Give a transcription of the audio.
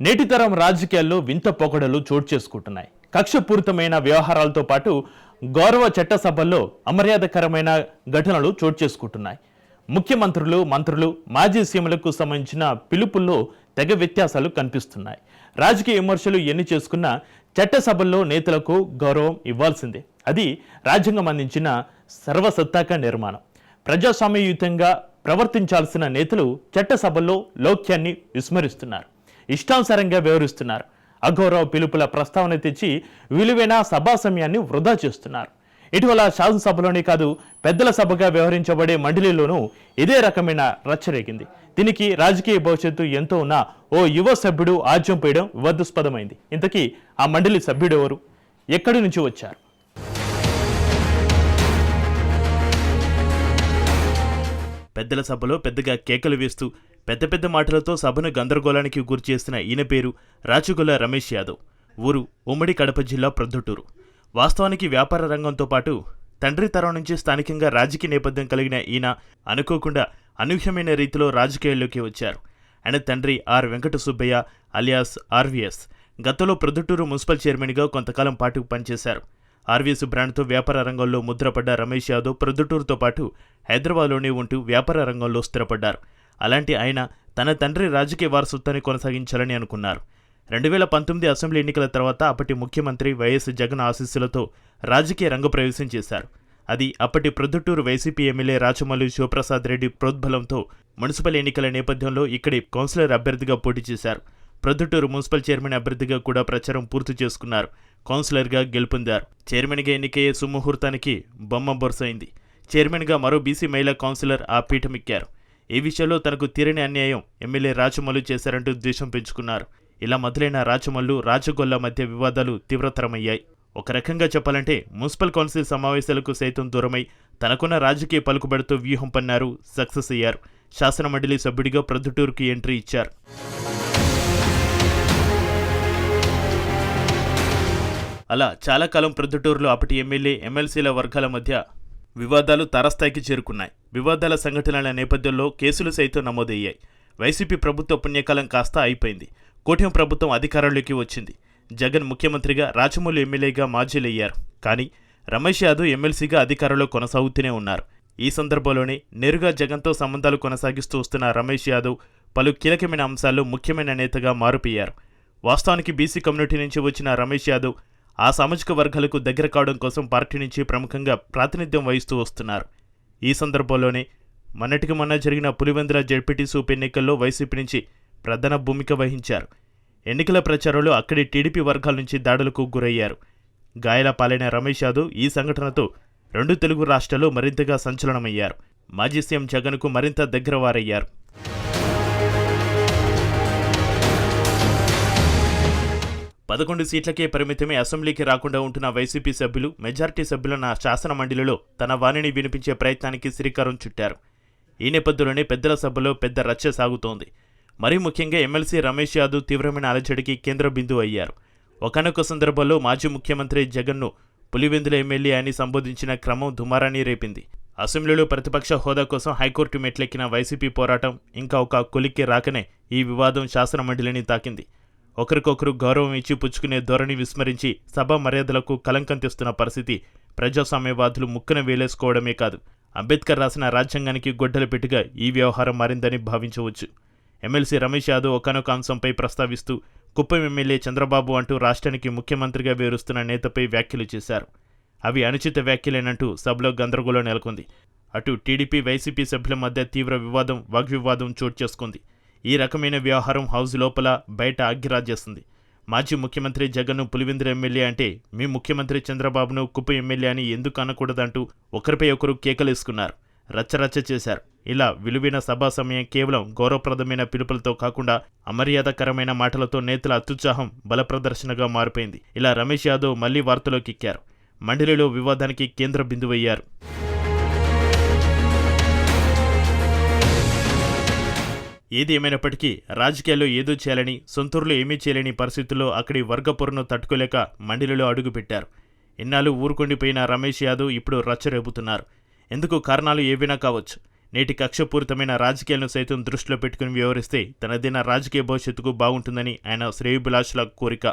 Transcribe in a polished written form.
నేటి తరం రాజకీయాల్లో వింత పొగడలు చోటు చేసుకుంటున్నాయి. కక్షపూరితమైన వ్యవహారాలతో పాటు గౌరవ చట్టసభల్లో అమర్యాదకరమైన ఘటనలు చోటు చేసుకుంటున్నాయి. ముఖ్యమంత్రులు, మంత్రులు, మాజీ సీఎంలకు సంబంధించిన పిలుపుల్లో తెగ వ్యత్యాసాలు కనిపిస్తున్నాయి. రాజకీయ విమర్శలు ఎన్ని చేసుకున్నా చట్టసభల్లో నేతలకు గౌరవం ఇవ్వాల్సిందే. అది రాజ్యాంగం అందించిన సర్వసత్తాక నిర్మాణం. ప్రజాస్వామ్యయుతంగా ప్రవర్తించాల్సిన నేతలు చట్టసభల్లో లౌక్యాన్ని విస్మరిస్తున్నారు, ఇష్టానుసారంగా వ్యవహరిస్తున్నారు. అగౌరవ పిలుపుల ప్రస్తావన తెచ్చి విలువైన సభా సమయాన్ని వృధా చేస్తున్నారు. ఇటీవల శాసనసభలోనే కాదు, పెద్దల సభగా వ్యవహరించబడే మండలిలోనూ ఇదే రకమైన రచ్చరేగింది. దీనికి రాజకీయ భవిష్యత్తు ఎంతో ఉన్న ఓ యువ సభ్యుడు ఆజ్యం పోయడం వివాదాస్పదమైంది. ఇంతకీ ఆ మండలి సభ్యుడు ఎవరు, ఎక్కడి నుంచి వచ్చారు? పెద్దల సభలో పెద్దగా కేకలు వేస్తూ పెద్ద పెద్ద మాటలతో సభను గందరగోళానికి గురిచేసిన ఈయన పేరు రాచగొల్ల రమేష్ యాదవ్. ఊరు ఉమ్మడి కడప జిల్లా ప్రొద్దుటూరు. వాస్తవానికి వ్యాపార రంగంతో పాటు తండ్రి తరం నుంచి స్థానికంగా రాజకీయ నేపథ్యం కలిగిన ఈయన అనుకోకుండా అనూహ్యమైన రీతిలో రాజకీయాల్లోకి వచ్చారు. ఆయన తండ్రి R Venkata Subbaiah alias RVS గతంలో ప్రొద్దుటూరు మున్సిపల్ చైర్మన్గా కొంతకాలం పాటు పనిచేశారు. ఆర్వీఎస్ బ్రాండ్తో వ్యాపార రంగంలో ముద్రపడ్డ రమేష్ యాదవ్ ప్రొద్దుటూరుతో పాటు హైదరాబాద్లోనే ఉంటూ వ్యాపార రంగంలో స్థిరపడ్డారు. అలాంటి ఆయన తన తండ్రి రాజకీయ వారసత్వాన్ని కొనసాగించాలని అనుకున్నారు. 2019 అసెంబ్లీ ఎన్నికల తర్వాత అప్పటి ముఖ్యమంత్రి వైఎస్ జగన్ ఆశీస్సులతో రాజకీయ రంగప్రవేశం చేశారు. అది అప్పటి ప్రొద్దుటూరు వైసీపీ ఎమ్మెల్యే రాచమల్లు శివప్రసాద్ రెడ్డి ప్రోద్బలంతో మున్సిపల్ ఎన్నికల నేపథ్యంలో ఇక్కడి కౌన్సిలర్ అభ్యర్థిగా పోటీ చేశారు. ప్రొద్దుటూరు మున్సిపల్ చైర్మన్ అభ్యర్థిగా కూడా ప్రచారం పూర్తి చేసుకున్నారు. కౌన్సిలర్గా గెలుపొందారు. చైర్మన్గా ఎన్నికయ్యే సుముహూర్తానికి బొమ్మ బొరుసైంది. చైర్మన్గా మరో బీసీ మహిళా కౌన్సిలర్ ఆ పీఠమెక్కారు. ఈ విషయంలో తనకు తీరని అన్యాయం ఎమ్మెల్యే రాచమల్లు చేశారంటూ ద్వేషం పెంచుకున్నారు. ఇలా మొదలైన రాచమల్లు రాచగొల్ల మధ్య వివాదాలు తీవ్రతరమయ్యాయి. ఒక రకంగా చెప్పాలంటే మున్సిపల్ కౌన్సిల్ సమావేశాలకు సైతం దూరమై తనకున్న రాజకీయ పలుకుబడితో వ్యూహం పన్నారు, సక్సెస్ అయ్యారు. శాసనమండలి సభ్యుడిగా ప్రొద్దుటూరుకి ఎంట్రీ ఇచ్చారు. అలా చాలా కాలం ప్రొద్దుటూరులో అప్పటి ఎమ్మెల్యే, ఎమ్మెల్సీల వర్గాల మధ్య వివాదాలు తారస్థాయికి చేరుకున్నాయి. వివాదాల సంఘటనల నేపథ్యంలో కేసులు సైతం నమోదయ్యాయి. వైసీపీ ప్రభుత్వ పుణ్యకాలం కాస్త అయిపోయింది. కూటమి ప్రభుత్వం అధికారంలోకి వచ్చింది. జగన్ ముఖ్యమంత్రిగా, రాచమల్లు ఎమ్మెల్యేగా మాజీలయ్యారు. కానీ రమేష్ యాదవ్ ఎమ్మెల్సీగా అధికారంలో కొనసాగుతూనే ఉన్నారు. ఈ సందర్భంలోనే నేరుగా జగన్తో సంబంధాలు కొనసాగిస్తూ వస్తున్న రమేష్ యాదవ్ పలు కీలకమైన అంశాల్లో ముఖ్యమైన నేతగా మారిపోయారు. వాస్తవానికి బీసీ కమ్యూనిటీ నుంచి వచ్చిన రమేష్ యాదవ్ ఆ సామాజిక వర్గాలకు దగ్గర కావడం కోసం పార్టీ నుంచి ప్రముఖంగా ప్రాతినిధ్యం వహిస్తూ వస్తున్నారు. ఈ సందర్భంలోనే మొన్నటికి మొన్న జరిగిన పులివెందుల జెడ్పీటీసీ ఉప ఎన్నికల్లో వైసీపీ నుంచి ప్రధాన భూమిక వహించారు. ఎన్నికల ప్రచారంలో అక్కడి టీడీపీ వర్గాల నుంచి దాడులకు గురయ్యారు. గాయాల పాలైన రమేష్ యాదవ్ ఈ సంఘటనతో 2 తెలుగు రాష్ట్రాల్లో మరింతగా సంచలనమయ్యారు. మాజీ సీఎం జగన్కు మరింత దగ్గరవారయ్యారు. పదకొండు సీట్లకే పరిమితమే అసెంబ్లీకి రాకుండా ఉంటున్న వైసీపీ సభ్యులు మెజార్టీ సభ్యులన్న శాసన మండలిలో తన వాణిని వినిపించే ప్రయత్నానికి శ్రీకారం చుట్టారు. ఈ నేపథ్యంలోనే పెద్దల సభలో పెద్ద రచ్చ సాగుతోంది. మరీ ముఖ్యంగా ఎమ్మెల్సీ రమేష్ యాదవ్ తీవ్రమైన అలజడికి కేంద్ర బిందువు అయ్యారు. ఒకానొక సందర్భంలో మాజీ ముఖ్యమంత్రి జగన్ను పులివెందుల ఎమ్మెల్యే అని సంబోధించిన క్రమం దుమారాన్ని రేపింది. అసెంబ్లీలో ప్రతిపక్ష హోదా కోసం హైకోర్టు మెట్లెక్కిన వైసీపీ పోరాటం ఇంకా ఒక కొలిక్కి రాకనే ఈ వివాదం శాసన మండలిని తాకింది. ఒకరికొకరు గౌరవం ఇచ్చి పుచ్చుకునే ధోరణి విస్మరించి సభా మర్యాదలకు కలంకం తెస్తున్న పరిస్థితి ప్రజాస్వామ్యవాదులు ముక్కున వేలేసుకోవడమే కాదు, అంబేద్కర్ రాసిన రాజ్యాంగానికి గొడ్డలు పెట్టుగా ఈ వ్యవహారం మారిందని భావించవచ్చు. ఎమ్మెల్సీ రమేష్ యాదవ్ ఒకానొక అంశంపై ప్రస్తావిస్తూ కుప్పం ఎమ్మెల్యే చంద్రబాబు అంటూ రాష్ట్రానికి ముఖ్యమంత్రిగా వేరుస్తున్న నేతపై వ్యాఖ్యలు చేశారు. అవి అనుచిత వ్యాఖ్యలేనంటూ సభలో గందరగోళం నెలకొంది. అటు టీడీపీ, వైసీపీ సభ్యుల మధ్య తీవ్ర వాగ్వివాదం చోటు చేసుకుంది. ఈ రకమైన వ్యవహారం హౌస్ లోపల బయట అగ్గిరాజేస్తుంది. మాజీ ముఖ్యమంత్రి జగన్ను పులివెందుల ఎమ్మెల్యే అంటే మీ ముఖ్యమంత్రి చంద్రబాబును కుప్పం ఎమ్మెల్యే అని ఎందుకు అనకూడదంటూ ఒకరిపై ఒకరు కేకలేసుకున్నారు, రచ్చరచ్చ చేశారు. ఇలా విలువైన సభా సమయం కేవలం గౌరవప్రదమైన పిలుపులతో కాకుండా అమర్యాదకరమైన మాటలతో నేతల అత్యుత్సాహం బలప్రదర్శనగా మారిపోయింది. ఇలా రమేష్ యాదవ్ మళ్లీ వార్తలోకి ఎక్కారు. మండలిలో వివాదానికి కేంద్ర బిందువయ్యారు. ఏది ఏమైనప్పటికీ రాజకీయాల్లో ఏదో చేయాలని, సొంతూరులో ఏమీ చేయలేని పరిస్థితుల్లో అక్కడి వర్గపొరను తట్టుకోలేక మండలిలో అడుగుపెట్టారు. ఇన్నాళ్ళు ఊరుకొండిపోయిన రమేష్ యాదవ్ ఇప్పుడు రచ్చరేపుతున్నారు. ఎందుకు కారణాలు ఏవైనా కావచ్చు. నేటి కక్షపూరితమైన రాజకీయాలను సైతం దృష్టిలో పెట్టుకుని వ్యవహరిస్తే తనదైన రాజకీయ భవిష్యత్తుకు బాగుంటుందని ఆయన శ్రేయోభిలాషుల కోరిక.